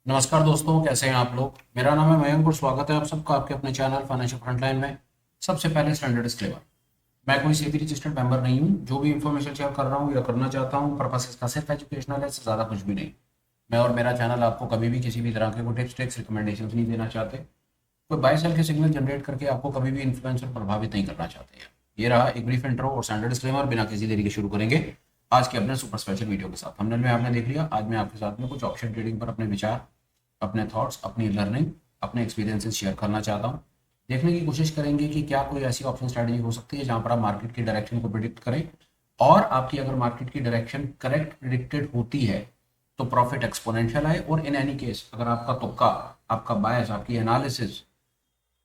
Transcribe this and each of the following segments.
नमस्कार दोस्तों, कैसे हैं आप लोग। मेरा नाम है मयंक और स्वागत है आप सबका आपके अपने चैनल फाइनेंशियल फ्रंटलाइन में। सबसे पहले स्टैंडर्ड डिस्क्लेमर, मैं कोई सेबी रजिस्टर्ड मेंबर नहीं हूं। जो भी इंफॉर्मेशन शेयर कर रहा हूं या करना चाहता हूं, पर्पस इसका सिर्फ एजुकेशनल है, इससे ज़्यादा कुछ भी नहीं। मैं और मेरा चैनल आपको कभी भी किसी भी तरह के कोई टिप्स ट्रिक्स रिकमेंडेशन नहीं देना चाहते। कोई बाय सेल के सिग्नल जनरेट करके आपको कभी भी इन्फ्लुएंस और प्रभावित नहीं करना चाहते हैं। ये रहा एक ब्रीफ इंट्रो और स्टैंडर्ड डिस्क्लेमर। बिना किसी देरी के शुरू करेंगे आज के अपने सुपर स्पेशल वीडियो के साथ। हमने में आपने देख लिया, आज मैं आपके साथ में कुछ ऑप्शन ट्रेडिंग पर अपने विचार, अपने थॉट्स, अपनी लर्निंग, अपने एक्सपीरियंसेस शेयर करना चाहता हूँ। देखने की कोशिश करेंगे कि क्या कोई ऐसी ऑप्शन स्ट्रैटेजी हो सकती है जहां पर आप मार्केट की डायरेक्शन को प्रिडिक्ट करें, और आपकी अगर मार्केट की डायरेक्शन करेक्ट प्रिडिक्टेड होती है तो प्रॉफिट एक्सपोनेंशियल आए, और इन एनी केस अगर आपका तुक्का, आपका बायस, आपकी एनालिसिस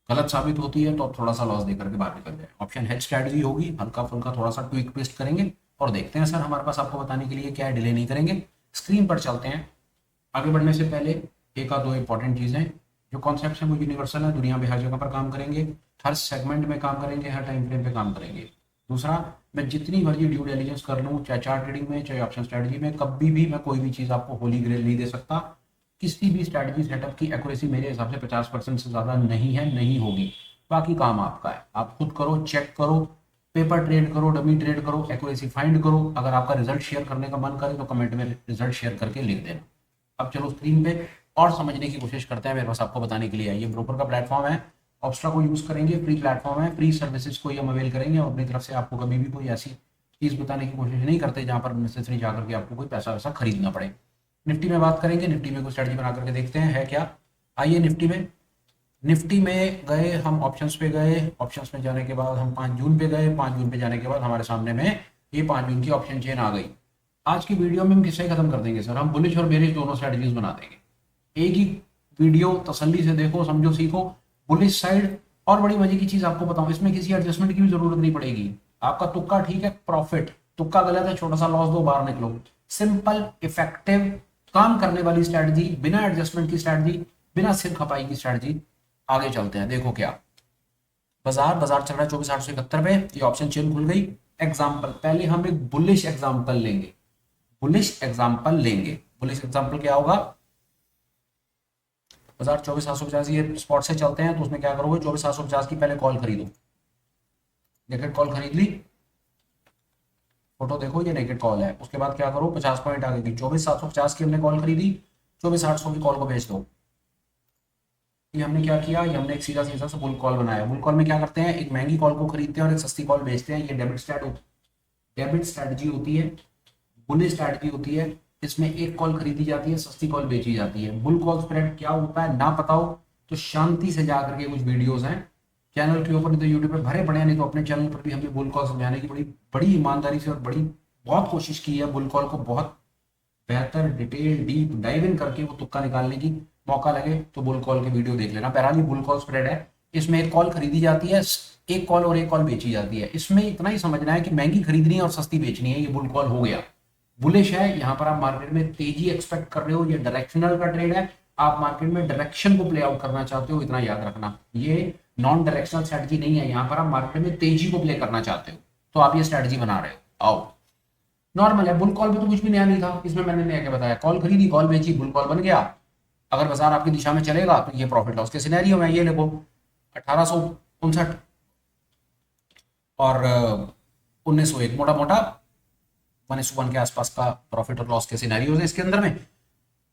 गलत साबित होती है तो आप थोड़ा सा लॉस देकर के बाहर निकल जाए। ऑप्शन हेड स्ट्रैटेजी होगी, हल्का फुल्का थोड़ा सा ट्विक ट्विस्ट करेंगे और देखते हैं सर हमारे पास आपको बताने के लिए क्या है। डिले नहीं करेंगे, स्क्रीन पर चलते हैं। आगे बढ़ने से पहले एक आध दो इंपॉर्टेंट चीज़ें, जो कॉन्सेप्ट है वो यूनिवर्सल है, दुनिया में हर जगह पर काम करेंगे, हर सेगमेंट में काम करेंगे, हर टाइम फ्रेम पे काम करेंगे। दूसरा, मैं जितनी मर्जी ड्यू डिलिजेंस कर लूँ, चाहे चार्ट ट्रेडिंग में चाहे ऑप्शन स्ट्रैटेजी में, कभी भी मैं कोई भी चीज़ आपको होली ग्रेल नहीं दे सकता। किसी भी स्ट्रैटेजी सेटअप की एक्यूरेसी मेरे हिसाब से 50% से ज़्यादा नहीं है, नहीं होगी। बाकी काम आपका है, आप खुद करो, चेक करो, पेपर ट्रेड करो, डमी ट्रेड करो, एक्यूरेसी फाइंड करो। अगर आपका रिजल्ट शेयर करने का मन करे तो कमेंट में रिजल्ट शेयर करके लिख देना। अब चलो स्क्रीन पे और समझने की कोशिश करते हैं। मेरे पास आपको बताने के लिए है, ये ब्रोकर का प्लेटफॉर्म है, ऑप्स्ट्रा को यूज़ करेंगे, फ्री प्लेटफॉर्म है, फ्री सर्विसेज को ही हम अवेल करेंगे और अपनी तरफ से आपको कभी भी कोई ऐसी चीज़ बताने की कोशिश नहीं करते जहाँ पर नेसेसरी जाकर के आपको कोई पैसा वैसा खरीदना पड़े। निफ्टी में बात करेंगे, निफ्टी में कोई स्ट्रेटजी बना करके देखते हैं है क्या। आइए निफ्टी में गए हम, ऑप्शंस पे गए, ऑप्शंस में जाने के बाद हम 5 जून पे गए, 5 जून पे जाने के बाद हमारे सामने में ये 5 जून की ऑप्शन चेन आ गई। आज की वीडियो में हम किससे खत्म कर देंगे सर, हम बुलिश और बेरिश दोनों स्ट्रेटजीज बना देंगे। एक ही वीडियो, तसल्ली से देखो, समझो, सीखो। बुलिश साइड, और बड़ी मजे की चीज आपको बताऊं, इसमें किसी एडजस्टमेंट की भी जरूरत नहीं पड़ेगी। आपका तुक्का ठीक है, प्रॉफिट, तुक्का गलत है, छोटा सा लॉस दो, बाहर निकलो। सिंपल, इफेक्टिव, काम करने वाली स्ट्रेटजी, बिना एडजस्टमेंट की स्ट्रेटजी, बिना सिर खपाई की स्ट्रेटजी। आगे चलते हैं, देखो क्या बाजार बाजार चल रहा है 24,871 पे। ये ऑप्शन चेन खुल गई। एग्जाम्पल, पहले हम एक बुलिश एग्जाम्पल लेंगे, बुलिश एग्जाम्पल क्या होगा। बाजार 24,750, ये स्पॉट से चलते हैं तो उसमें क्या करोगे, 24,750 की पहले कॉल खरीदो। नेकेड कॉल खरीद ली, फोटो देखो, ये नेकेड कॉल है। उसके बाद क्या करो, 50 पॉइंट आगे की 24,750 की हमने कॉल खरीदी, 24,800 की कॉल को बेच दो। ये हमने क्या किया, ये हमने एक सीधा सीधा सा बुल कॉल बनाया। बुल कॉल में क्या करते हैं, एक महंगी कॉल को खरीदते हैं और एक सस्ती कॉल बेचते हैं। ये डेबिट स्ट्रैटेजी होती है, बुलिश स्ट्रैटेजी होती है। इसमें एक कॉल खरीदी जाती है, सस्ती कॉल बेची जाती है। बुल कॉल स्प्रेड क्या होता है ना पता हो तो शांति से जाकर के कुछ वीडियोस हैं चैनल के ऊपर, नहीं तो यूट्यूब पे भरे पड़े हैं, नहीं तो अपने चैनल पर भी हमने बुल कॉल समझाने की बड़ी बड़ी ईमानदारी से और बहुत कोशिश की है। बुल कॉल को बहुत बेहतर, डिटेल, डीप डाइव इन करके वो तुक्का निकालने की, मौका लगे तो बुल कॉल के वीडियो देख लेना। बहरहाल ये बुल कॉल स्प्रेड है, इसमें एक कॉल खरीदी जाती है, एक कॉल और एक कॉल बेची जाती है। इसमें इतना ही समझना है कि महंगी खरीदनी है और सस्ती बेचनी है, ये बुल कॉल हो गया। बुलिश है, यहाँ पर आप मार्केट में तेजी एक्सपेक्ट कर रहे हो, ये डायरेक्शनल का ट्रेड है, आप मार्केट में डायरेक्शन को प्ले आउट करना चाहते हो, इतना याद रखना। ये नॉन डायरेक्शनल स्ट्रेटजी नहीं है, यहाँ पर आप मार्केट में तेजी को प्ले करना चाहते हो तो आप ये स्ट्रेटजी बना रहे हो। आओ, नॉर्मल है। बुल कॉल में तो कुछ भी नया नहीं था, इसमें मैंने नया क्या बताया, कॉल खरीदी, कॉल बेची, बुल कॉल बन गया। अगर बाजार आपकी दिशा में चलेगा तो ये प्रॉफिट लॉस के सिनेरियो में, ये देखो 1859 और 1901, मोटा मोटा 1:1 के आसपास का प्रॉफिट और लॉस के सिनेरियोज है इसके अंदर में।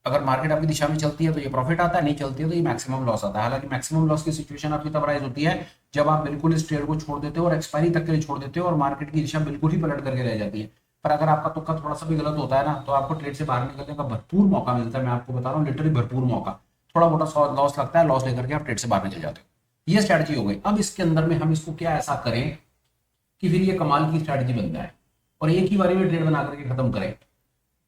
अगर मार्केट आपकी दिशा में चलती है तो ये प्रॉफिट आता है, नहीं चलती है तो ये मैक्सिमम लॉस आता है। हालांकि मैक्सिमम लॉस की सिचुएशन आपकी तब राइज होती है जब आप बिल्कुल इस ट्रेड को छोड़ देते हो और एक्सपायरी तक के लिए छोड़ देते हो और मार्केट की दिशा बिल्कुल ही पलट करके रह जाती है। पर अगर आपका तुक्का थोड़ा सा भी गलत होता है ना, तो आपको ट्रेड से बाहर निकलने का भरपूर मौका मिलता है। मैं आपको बता रहा हूँ, लिटरली भरपूर मौका। थोड़ा मोटा लॉस लगता है, लॉस लेकर के आप ट्रेड से बाहर निकल जाते हो। ये स्ट्रैटेजी हो गई। अब इसके अंदर में हम इसको क्या ऐसा करें कि फिर ये कमाल की स्ट्रैटेजी बन जाए और एक ही बारी में ट्रेड बना करके खत्म करें।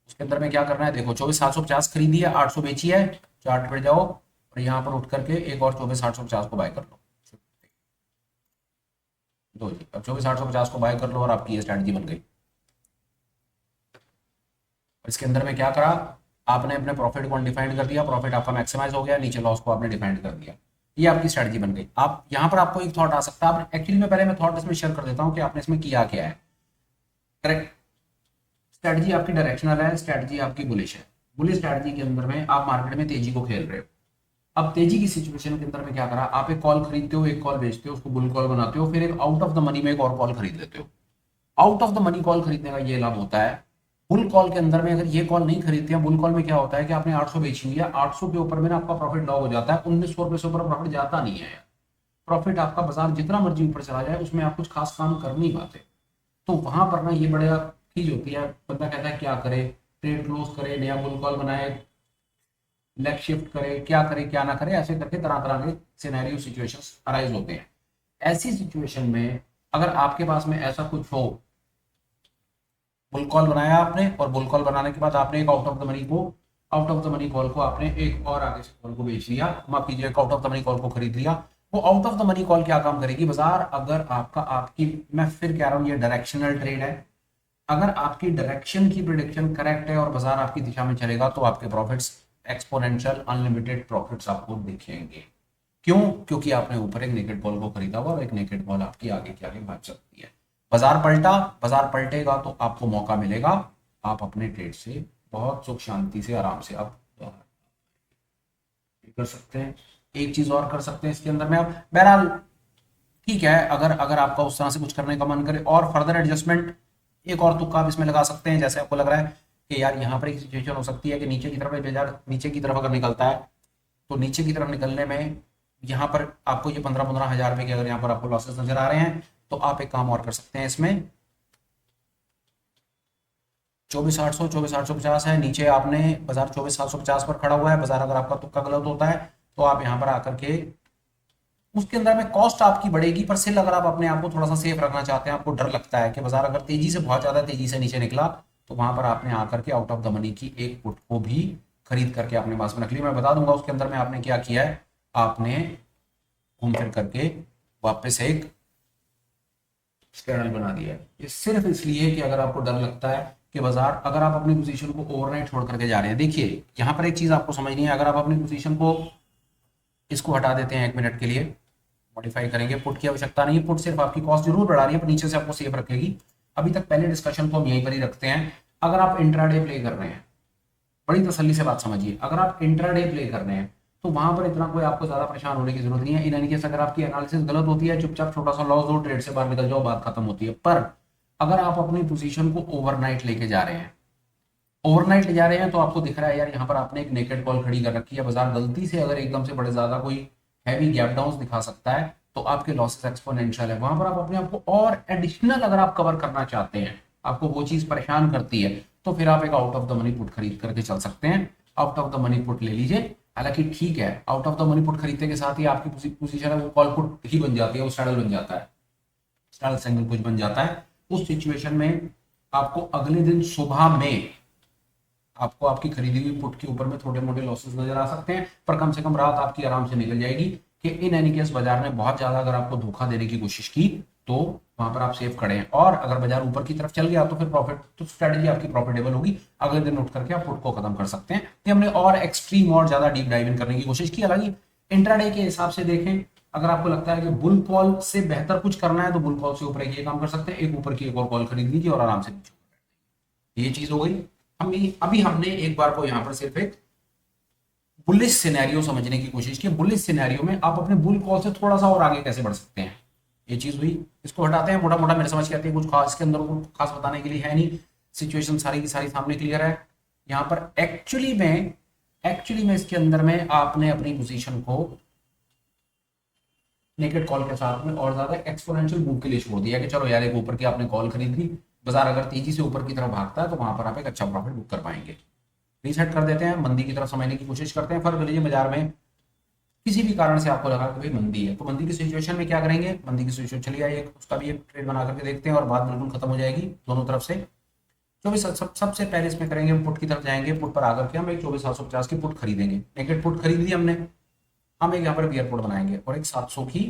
उसके अंदर में क्या करना है, देखो 24,750 खरीदी है, 800 बेची है, चार्ट पे जाओ और यहाँ पर उठ करके एक और 24,850 को बाय कर लो। दो जी, अब 24,850 को बाय कर लो और आपकी ये स्ट्रैटेजी बन गई। इसके अंदर में क्या करा, आपने अपने प्रॉफिट को अनडिफाइंड कर दिया, प्रॉफिट आपका मैक्सिमाइज हो गया, नीचे लॉस को आपने डिफाइंड कर दिया। ये आपकी स्ट्रैटेजी बन गई। आप यहाँ पर आपको एक थॉट आ सकता है, एक्चुअली में पहले मैं थॉट इसमें शेयर कर देता हूँ कि आपने इसमें किया क्या है। करेक्ट, स्ट्रैटेजी आपकी डायरेक्शनल है, स्ट्रैटेजी आपकी बुलिश है। बुलिश स्ट्रैटेजी के अंदर में आप मार्केट में तेजी को खेल रहे हो। अब तेजी की सिचुएशन के अंदर में क्या करा, आप एक कॉल खरीदते हो, एक कॉल बेचते हो, उसको बुल कॉल बनाते हो, फिर एक आउट ऑफ द मनी में एक और कॉल खरीद लेते हो। Out of the money call खरीदने का ये लाभ होता है। बुल कॉल के अंदर में अगर ये कॉल नहीं खरीदते हैं, बुल कॉल में क्या होता है कि आपने 800 बेची हुई है, 800 के ऊपर में ना आपका प्रॉफिट लॉक हो जाता है, 1900 रुपए से ऊपर प्रॉफिट जाता नहीं है। प्रॉफिट आपका बाजार जितना मर्जी ऊपर चला जाए उसमें आप कुछ खास काम कर नहीं पाते। तो वहां पर ना ये बड़ा चीज होती है, बंदा कहता है क्या करे, ट्रेड क्लोज करे, नया बुल कॉल बनाए, लेग शिफ्ट करे, क्या करे क्या ना करे, ऐसे करके तरह तरह के सिनेरियो सिचुएशंस अराइज होते हैं। ऐसी सिचुएशन में अगर आपके पास में ऐसा कुछ हो, बुल कॉल बनाया आपने और बुल कॉल बनाने के बाद आपने एक out of the money call को आपने एक और आगे से कॉल को बेच लिया, माफ कीजिए, एक out of the money call को खरीद लिया। वो out of the money call क्या काम करेगी, बाजार अगर आपकी मैं फिर कह रहा हूं ये डायरेक्शनल ट्रेड है, अगर आपकी डायरेक्शन की प्रिडिक्शन करेक्ट है और बाजार आपकी दिशा में चलेगा तो आपके प्रॉफिट्स एक्सपोनेंशियल अनलिमिटेड प्रॉफिट्स आपको दिखेंगे। क्यों? क्योंकि आपने ऊपर एक नेकेड कॉल को खरीदा हुआ और एक नेकेड कॉल आपकी आगे की आगे भाग सकती है। बाजार पलटेगा तो आपको मौका मिलेगा, आप अपने ट्रेड से बहुत सुख शांति से आराम से आप कर सकते हैं। एक चीज और कर सकते हैं इसके अंदर में आप, बहरहाल ठीक है, अगर अगर आपका उस तरह से कुछ करने का मन करे और फर्दर एडजस्टमेंट एक और तुक्का आप इसमें लगा सकते हैं। जैसे आपको लग रहा है कि यार यहाँ पर एक सिचुएशन हो सकती है कि नीचे की तरफ बाजार नीचे की तरफ अगर निकलता है, तो नीचे की तरफ निकलने में यहाँ पर आपको ये 15-15 हजार रुपए के अगर यहाँ पर आपको लॉसेस नजर आ रहे हैं, तो आप एक काम और कर सकते हैं इसमें। 24,850 है, नीचे आपने बाजार 24,750 पर खड़ा हुआ है, बाजार अगर आपका तुक्का गलत होता है तो आप यहाँ पर आकर के उसके अंदर में कॉस्ट आपकी बढ़ेगी, पर स्टिल अगर आप अपने आप को थोड़ा सा सेफ रखना चाहते हैं, आपको डर लगता है कि बाजार अगर तेजी से बहुत ज्यादा तेजी से नीचे निकला, तो वहां पर आपने आकर के आउट ऑफ द मनी की एक पुट को भी खरीद करके अपने पास में रख ली। मैं बता दूंगा उसके अंदर में आपने क्या किया है, आपने घूम फिर करके वापस एक स्ट्रैडल बना दिया है। ये सिर्फ इसलिए कि अगर आपको डर लगता है कि बाजार, अगर आप अपनी पोजीशन को ओवरनाइट छोड़ करके जा रहे हैं, देखिए यहां पर एक चीज आपको समझनी है, अगर आप अपनी पोजीशन को इसको हटा देते हैं 1 मिनट के लिए, मॉडिफाई करेंगे, पुट की आवश्यकता नहीं है, पुट सिर्फ आपकी कॉस्ट जरूर बढ़ा रही है पर नीचे से आपको सेफ रखेगी। अभी तक पहले डिस्कशन को हम यहीं पर ही रखते हैं। अगर आप इंट्राडे प्ले कर रहे हैं, बड़ी तसल्ली से बात समझिए, अगर आप इंट्राडे प्ले कर रहे हैं तो वहां पर इतना कोई आपको ज्यादा परेशान होने की जरूरत नहीं है। इन एनी केस अगर आपकी एनालिसिस गलत होती है, चुपचाप छोटा सा लॉस दो, ट्रेड से बाहर निकल जाओ, बात खत्म होती है। पर अगर आप अपनी पोजीशन को ओवरनाइट लेके जा रहे हैं, ओवरनाइट ले जा रहे हैं, तो आपको दिख रहा है यार यहाँ पर आपने एक नेकेड कॉल खड़ी कर रखी है, बाजार गलती से अगर एकदम से बड़े ज्यादा कोई हैवी गैप डाउन दिखा सकता है तो आपके लॉसेस एक्सपोनेंशियल है। वहां पर आप अपने आप को और एडिशनल अगर आप कवर करना चाहते हैं, आपको वो चीज परेशान करती है, तो फिर आप एक out of the money put खरीद करके चल सकते हैं। Out of the money put ले लीजिए। हालांकि ठीक है, out of the money put खरीदने के साथ ही आपकी पोजीशन है वो कॉल पुट ही बन जाती है, वो स्ट्रैडल बन जाता है, स्ट्रैडल सिंगल कुछ बन जाता है। उस सिचुएशन में आपको अगले दिन सुबह में आपको आपकी खरीदी हुई पुट के ऊपर में थोड़े मोटे लॉसेस नजर आ सकते हैं, पर कम से कम रात आपकी आराम से निकल जाएगी कि इन एनी केस बाजार ने बहुत ज्यादा अगर आपको धोखा देने की कोशिश की तो वहां पर आप सेफ खड़े हैं। और अगर बाजार ऊपर की तरफ चल गया तो फिर प्रॉफिट, तो स्ट्रेटेजी आपकी प्रॉफिटेबल होगी, अगले दिन उठ करके आप पुट को खत्म कर सकते हैं। ये हमने और एक्सट्रीम और ज्यादा डीप डाइव इन करने की कोशिश की। हालांकि इंट्राडे के हिसाब से देखें, अगर आपको लगता है कि बुल कॉल से बेहतर कुछ करना है तो बुल कॉल से ऊपर एक ये काम कर सकते हैं, एक ऊपर की एक और कॉल खरीद लीजिए और आराम से ये चीज हो गई। अभी हमने एक बार को यहाँ पर सिर्फ एक बुलिश सिनेरियो समझने की कोशिश की। बुलिश सिनेरियो में आप अपने बुल कॉल से थोड़ा सा और आगे कैसे बढ़ सकते हैं, ये चीज हुई। इसको हटाते हैं, मोटा मोटा मेरे समझ के आती है, कुछ खास इसके अंदर कुछ खास बताने के लिए है नहीं, सिचुएशन सारी की सारी सामने क्लियर है। यहाँ पर एक्चुअली में इसके अंदर में आपने अपनी पोजीशन को नेकेड कॉल के साथ में और ज्यादा एक्सपोनेंशियल मूव के लिए छोड़ दिया कि चलो यार एक ऊपर की आपने कॉल खरीद ली, बाजार अगर तेजी से ऊपर की तरफ भागता है तो वहां पर आप एक अच्छा प्रॉफिट बुक कर पाएंगे। रीसेट कर देते हैं, मंदी की तरफ समझने की कोशिश करते हैं। फर्क लीजिए, बाजार में किसी भी कारण से आपको लगा कि भाई मंदी है, तो मंदी की सिचुएशन में क्या करेंगे, मंदी की सिचुएशन चलिए आइए उसका भी एक ट्रेड बना करके देखते हैं और बात बिल्कुल खत्म हो जाएगी दोनों तरफ से। जो भी सबसे पहले इसमें करेंगे, हम पुट की तरफ जाएंगे, पुट पर आकर के हम एक 24,750 की पुट खरीदेंगे, नेकेड पुट खरीद ली हमने, हम एक यहाँ पर बियर पुट बनाएंगे और एक 700 की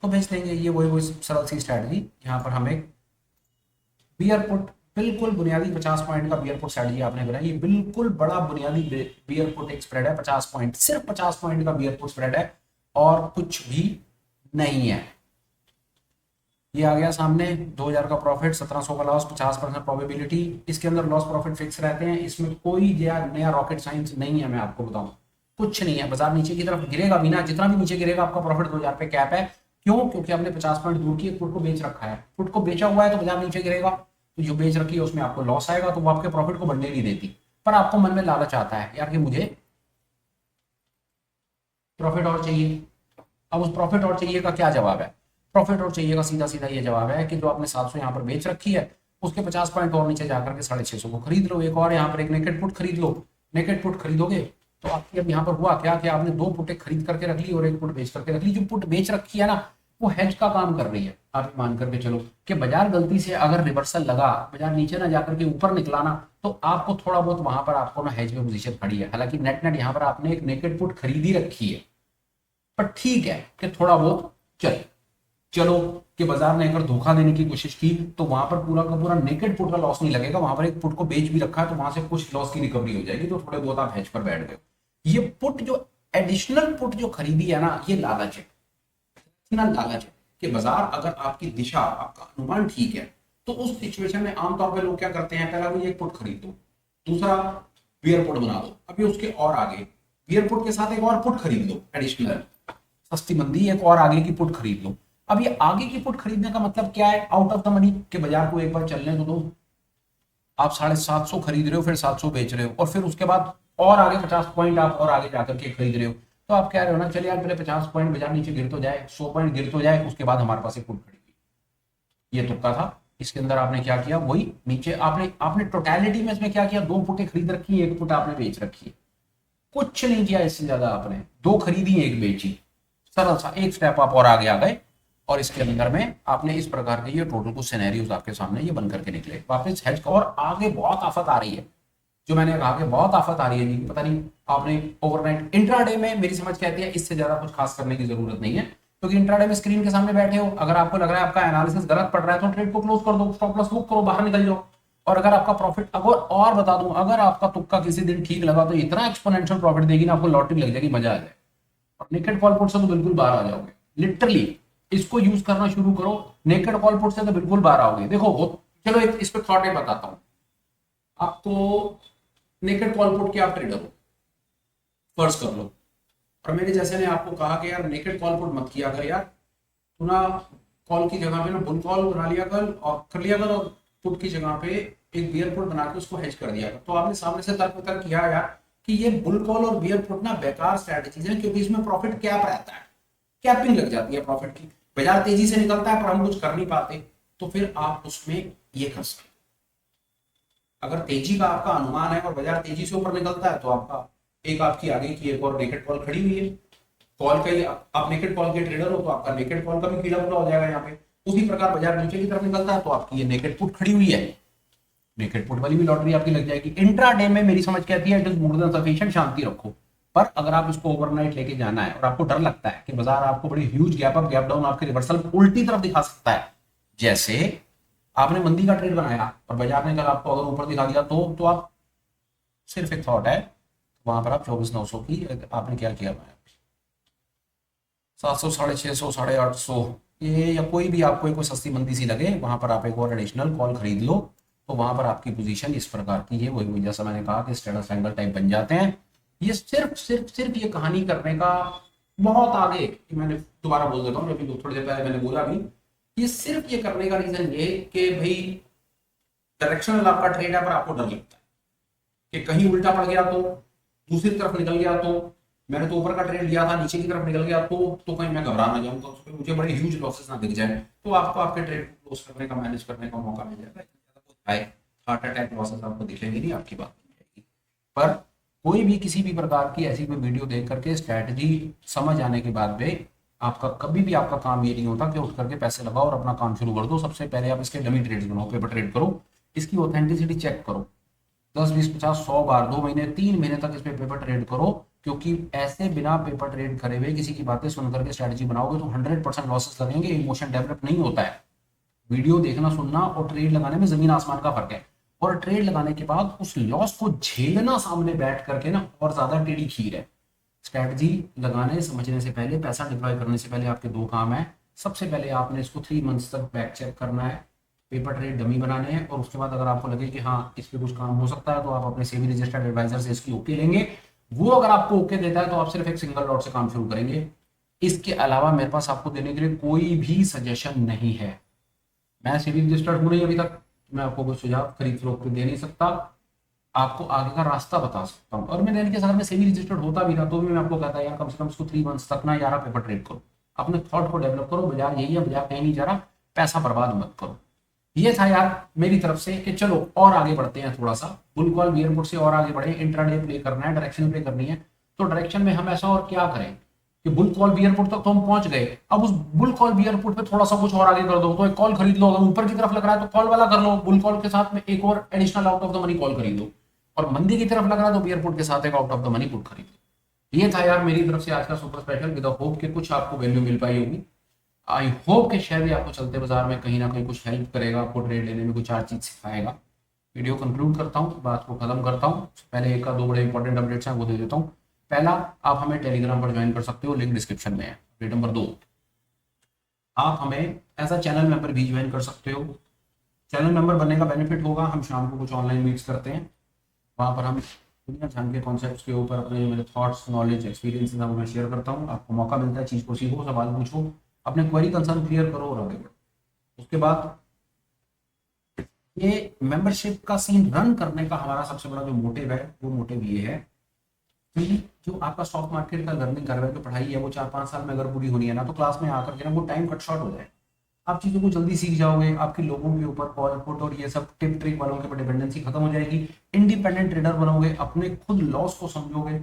तो बेच देंगे। ये वही सरल सी स्ट्रैटेजी, यहाँ पर हम एक बियर पुट, बिल्कुल बुनियादी 50 पॉइंट का बियर पुट स्ट्रैटेजी आपने बनाई। ये बिल्कुल बड़ा बुनियादी बियर पुट एक स्प्रेड है, 50 पॉइंट, सिर्फ 50 पॉइंट का बियर पुट स्प्रेड है और कुछ भी नहीं है। ये आ गया सामने 2000 का प्रॉफिट, 1700 का लॉस, 50% प्रोबेबिलिटी। इसके अंदर लॉस प्रॉफिट फिक्स रहते हैं, इसमें कोई नया रॉकेट साइंस नहीं है। मैं आपको बताऊं कुछ नहीं है। बाजार नीचे की तरफ गिरेगा भी ना, जितना भी नीचे गिरेगा आपका प्रॉफिट 2000 पे कैप है। क्यों? क्योंकि आपने 50 पॉइंट दूर की पुट को बेच रखा है। पुट को बेचा हुआ है तो बाजार नीचे गिरेगा, तो जो बेच रखी है उसमें आपको लॉस आएगा, तो वो आपके प्रॉफिट को बढ़ने नहीं देती। पर आपको मन में लालच आता है यार कि मुझे प्रॉफिट और चाहिए। अब उस प्रॉफिट और चाहिए का क्या जवाब है? प्रॉफिट और चाहिए का सीधा सीधा ये जवाब है कि जो आपने 700 यहाँ पर बेच रखी है उसके 50 पॉइंट और नीचे जाकर के 650 को खरीद लो। एक और यहाँ पर एक नेकेड पुट खरीद लो। नेकेड पुट खरीदोगे तो आपकी अब यहाँ पर हुआ क्या कि आपने 2 पुटें खरीद करके रख ली और एक पुट बेच करके रख ली। जो पुट बेच रखी है ना वो हेज का काम कर रही है। आप मान करके चलो कि बाजार गलती से अगर रिवर्सल लगा, बाजार नीचे ना जाकर के ऊपर निकला ना, तो आपको थोड़ा बहुत वहां पर आपको ना हेज में पोजीशन खड़ी है। हालांकि नेट नेट यहाँ पर आपने एक नेकेड पुट खरीदी रखी है, पर ठीक है कि थोड़ा बहुत चलो कि बाजार ने अगर धोखा देने की कोशिश की तो वहां पर पूरा का पूरा नेकेड पुट का लॉस नहीं लगेगा। वहां पर एक पुट को बेच भी रखा है तो वहां से कुछ लॉस की रिकवरी हो जाएगी, तो थोड़े बहुत आप हेज पर बैठ गए। ये पुट जो एडिशनल पुट जो खरीदी है ना, ये लालच है। इतना लालच है कि बाजार अगर आपकी दिशा, आपका अनुमान ठीक है, तो उस सिचुएशन में आमतौर पर लोग क्या करते हैं, पहला कोई एक पुट खरीद दो, दूसरा बियर पुट बना दो, अभी उसके और आगे बियर पुट के साथ एक और पुट खरीद लो एडिशनल, सस्ती मंदी एक और आगे की पुट खरीद लो। अब ये आगे की पुट खरीदने का मतलब क्या है? आउट ऑफ द मनी, के बाजार को एक बार चलने तो दो। आप 750 खरीद रहे हो, फिर 700 बेच रहे हो, और फिर उसके बाद और आगे 50 पॉइंट आप और आगे जाकर के खरीद रहे हो, तो आप कह रहे हो ना चलिए यार पहले 50 पॉइंट बाजार नीचे गिर तो जाए, 100 पॉइंट गिर तो जाए, उसके बाद हमारे पास एक पुट खरीदी। ये तुक्का था। इसके अंदर आपने क्या किया, वही नीचे आपने आपने टोटलिटी में इसमें क्या किया, 2 पुटें खरीद रखी है, एक पुट आपने बेच रखी है। कुछ नहीं किया इससे ज्यादा, आपने 2 खरीदी एक बेची, सरल सा एक स्टेप आप और आगे आ गए। और इसके अंदर में आपने इस प्रकार के ये टोटल कुछ सिनेरियोज आपके सामने ये बन करके निकले। वापस हेज और आगे बहुत आफत आ रही है, जो मैंने कहा कि बहुत आफत आ रही है जी, पता नहीं आपने ओवरनाइट इंट्राडे में, मेरी समझ कहती है इससे ज्यादा कुछ खास करने की जरूरत नहीं है, क्योंकि इंट्राडे में स्क्रीन के सामने बैठे हो, अगर आपको लग रहा है आपका एनालिसिस गलत पड़ रहा है तो ट्रेड को क्लोज कर दो, स्टॉप लॉस बुक करो, बाहर निकल जाओ। और अगर आपका प्रॉफिट, अगर और बता दूं, अगर आपका तुक्का किसी दिन ठीक लगा तो इतना एक्सपोनेंशियल प्रॉफिट देगी ना, आपको लॉटरी लग जाएगी, मजा आ जाए। और नेकेड कॉल पुट से तो बिल्कुल बाहर आ जाओगे, लिटरली इसको यूज करना शुरू करो। नेकेड कॉल पुट से तो बिल्कुल बाहर आओगे। देखो चलो एक इस पे थॉट बताता हूं आपको। नेकेड कॉल पुट के आप ट्रेडर हो, फर्ज कर लो, और मेरे जैसे ने आपको कहा कि यार नेकेड कॉल पुट मत किया कर यार, तू ना कॉल की जगह पे ना बुल कॉल बना लिया कर लिया कर, और पुट की जगह पे एक बियर पुट बना के उसको हेज कर दिया कर। तो आपने सामने से तर्क वितर्क किया यार कि ये बुल कॉल और बियर पुट ना बेकार स्ट्रेटजीज है, क्योंकि इसमें प्रॉफिट कैप रहता है, कैपिंग लग जाती है प्रॉफिट की, बाजार तेजी से निकलता है पर हम कुछ कर नहीं पाते। तो फिर आप उसमें ये कर सकते, अगर तेजी का आपका अनुमान है और बाजार तेजी से ऊपर निकलता है तो आपका एक आपकी आगे की एक और नेकेड कॉल खड़ी हुई है, कॉल का ही आप नेकेड कॉल के ट्रेडर हो तो आपका नेकेड कॉल का भी कीड़ा पूरा हो जाएगा यहाँ पे। उसी प्रकार बाजार नीचे की तरफ निकलता है तो आपकी ये नेकेड पुट खड़ी हुई है, नेकेड पुट वाली भी लॉटरी आपकी लग जाएगी। इंट्राडे में मेरी समझ कहती है it is more than sufficient, शांति रखो। पर अगर आप इसको ओवरनाइट लेके जाना है और आपको डर लगता है कि बाजार आपको बड़ी huge gap up gap down आपके रिवर्सल उल्टी तरफ दिखा सकता है, जैसे आपने मंदी का ट्रेड बनाया और बाजार ने कल आपको अगर ऊपर दिखा दिया तो आप, सिर्फ एक थॉट है, वहां पर आप 24,900 की आपने क्या किया, 700, 650, 850, ये या कोई भी आपको कोई सस्ती मंदी सी लगे, वहां पर आप एक और एडिशनल कॉल खरीद लो, तो वहां पर आपकी पोजीशन इस प्रकार की है, वही जैसा मैंने कहा कि स्टेटस एंगल टाइप बन जाते हैं। ये सिर्फ ये कहानी करने का बहुत आगे, मैंने दोबारा बोल देता हूँ, अभी थोड़ी देर पहले मैंने बोला भी, ये सिर्फ ये करने का रीजन ये कि भाई डायरेक्शनल आपका ट्रेड है पर आपको डर लगता है कि कहीं उल्टा पड़ गया तो, दूसरी तरफ निकल गया तो, मैंने तो ऊपर का ट्रेड लिया था नीचे की तरफ निकल गया तो कहीं मैं घबरा ना जाऊं, तो उसमें मुझे बड़े ह्यूज लॉसेस ना दिख जाए, तो आपको आपके ट्रेड को क्लोज करने का, मैनेज करने का मौका मिल जाएगा। हार्ट अटैक लॉसेस आपको दिखेंगे नहीं, आपकी बात नहीं जाएगी। पर कोई भी किसी भी प्रकार की ऐसी कोई वीडियो देख करके स्ट्रैटेजी समझ आने के बाद में आपका कभी भी आपका काम ये नहीं होता कि उठ करके पैसे लगाओ और अपना काम शुरू कर दो। सबसे पहले आप इसके डमी ट्रेड्स बनाओ, पेपर ट्रेड करो, इसकी ऑथेंटिसिटी चेक करो, 10, 20, 50, 100 बार, 2 महीने 3 महीने तक इस पे पेपर ट्रेड करो, क्योंकि ऐसे बिना पेपर ट्रेड करे हुए किसी की बातें सुन करके स्ट्रेटजी बनाओगे तो 100% लॉसेस लगेंगे। इमोशन डेवलप नहीं होता है, वीडियो देखना सुनना और ट्रेड लगाने में जमीन आसमान का फर्क है। और ट्रेड लगाने के बाद उस लॉस को झेलना सामने बैठ करके ना और ज्यादा टेढ़ी खीर है। स्ट्रेटजी लगाने समझने से पहले, पैसा डिप्लॉय करने से पहले आपके 2 काम है, सबसे पहले आपने इसको 3 मंथ्स तक बैक चेक करना है, पेपर ट्रेड डमी बनाने हैं, और उसके बाद अगर आपको लगे कि हाँ इस पे कुछ काम हो सकता है तो आप अपने सेबी रजिस्टर्ड एडवाइजर से इसकी ओके लेंगे। वो अगर आपको ओके देता है तो आप सिर्फ एक सिंगल लॉट से काम शुरू करेंगे। इसके अलावा मेरे पास आपको देने के लिए कोई भी सजेशन नहीं है। मैं सेबी रजिस्टर्ड हूं नहीं अभी तक, मैं आपको कोई सुझाव खरीद फरोख्त दे नहीं सकता, आपको आगे का रास्ता बता सकता हूँ। और मैं देने के अगर मैं सेबी रजिस्टर्ड होता भी था तो भी मैं आपको कहता यार कम से कम इसको 3 मंथ्स तक ना यार पेपर ट्रेड करो, अपने थॉट को डेवलप करो, बाजार यही है, बाजार कहीं नहीं जा रहा, पैसा बर्बाद मत करो। ये था यार मेरी तरफ से कि चलो और आगे बढ़ते हैं, थोड़ा सा बुल कॉल बियर पुट से और आगे बढ़े, इंट्राडे प्ले करना है, डायरेक्शन प्ले करनी है। तो डायरेक्शन में हम ऐसा और क्या करें कि बुल कॉल बियर पुट तक तो हम पहुंच गए, अब उस बुल कॉल बियर पुट पे थोड़ा सा कुछ और आगे कर दो, तो एक कॉल खरीद लो, अगर ऊपर की तरफ लग रहा है तो कॉल वाला कर लो, बुल कॉल के साथ में एक और additional out of the money call खरीद लो, और मंदी की तरफ लग रहा है तो बियर पुट के साथ एक out of the money put खरीद लो। ये था यार मेरी तरफ से आज का सुपर स्पेशल, विद होप कि कुछ आपको वैल्यू मिल पाई होगी। आई होप कि शायद ही आपको चलते बाजार में कहीं ना कहीं कुछ हेल्प करेगा, आपको ट्रेड लेने में कुछ 4 चीज सिखाएगा। वीडियो कंक्लूड करता हूँ, बात को खत्म करता हूँ। पहले एक का 2 बड़े इंपॉर्टेंट अपडेट्स हैं वो दे देता हूँ। पहला, आप हमें टेलीग्राम पर ज्वाइन कर सकते हो, लिंक डिस्क्रिप्शन में है। अपडेट नंबर 2, आप हमें एज अ चैनल मेंबर भी ज्वाइन कर सकते हो। चैनल मेंबर बनने का बेनिफिट होगा, हम शाम को कुछ ऑनलाइन मीट्स करते हैं, वहाँ पर हम दुनिया जान के कॉन्सेप्ट्स के ऊपर अपने मेरे थॉट्स, नॉलेज, एक्सपीरियंस मैं शेयर करता हूँ। आपको मौका मिलता है चीज़ को सीखो, सवाल पूछो, अपने क्वेरी कंसर्न क्लियर करो और आगे बढ़ो। उसके बाद ये मेंबरशिप का सीन रन करने का हमारा सबसे बड़ा जो मोटिव है वो मोटिव ये है कि जो आपका स्टॉक मार्केट का लर्निंग कर रहे हो, जो पढ़ाई है वो 4-5 साल में अगर पूरी होनी है ना, तो क्लास में आकर के ना वो टाइम कट शॉर्ट हो जाए, आप चीज़ों को जल्दी सीख जाओगे, आपके लोगों के ऊपर कॉल पुट और ये सब टिप ट्रिक वालों के ऊपर डिपेंडेंसी खत्म हो जाएगी, इंडिपेंडेंट ट्रेडर बनोगे, अपने खुद लॉस को समझोगे,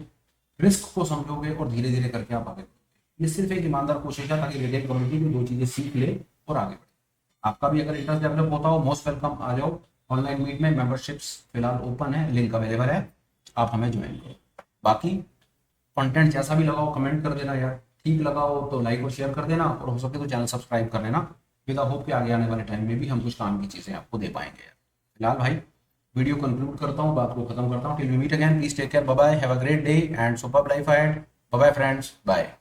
रिस्क को समझोगे, और धीरे धीरे करके आप आगे बढ़ोगे। ये सिर्फ एक ईमानदार कोशिश है ताकि रिटेल कम्युनिटी में 2 चीजें सीख ले और आगे बढ़े। आपका भी अगर इंटरेस्ट डेवलप होता हो, मोस्ट वेलकम, आ जाओ ऑनलाइन मीट में। मेंबरशिप्स फिलहाल ओपन है, लिंक अवेलेबल है, आप हमें ज्वाइन करो। बाकी कंटेंट जैसा भी लगाओ कमेंट कर देना यार, ठीक लगाओ तो लाइक और शेयर कर देना, और हो सके तो चैनल सब्सक्राइब कर लेना, विद होप कि आगे आने वाले टाइम में भी हम कुछ काम की चीजें आपको दे पाएंगे यार। फिलहाल भाई वीडियो कंक्लूड करता हूँ, बात को खत्म करता हूँ। Till we meet again, please take care, bye bye, have a great day and superb life ahead. Bye bye friends, bye.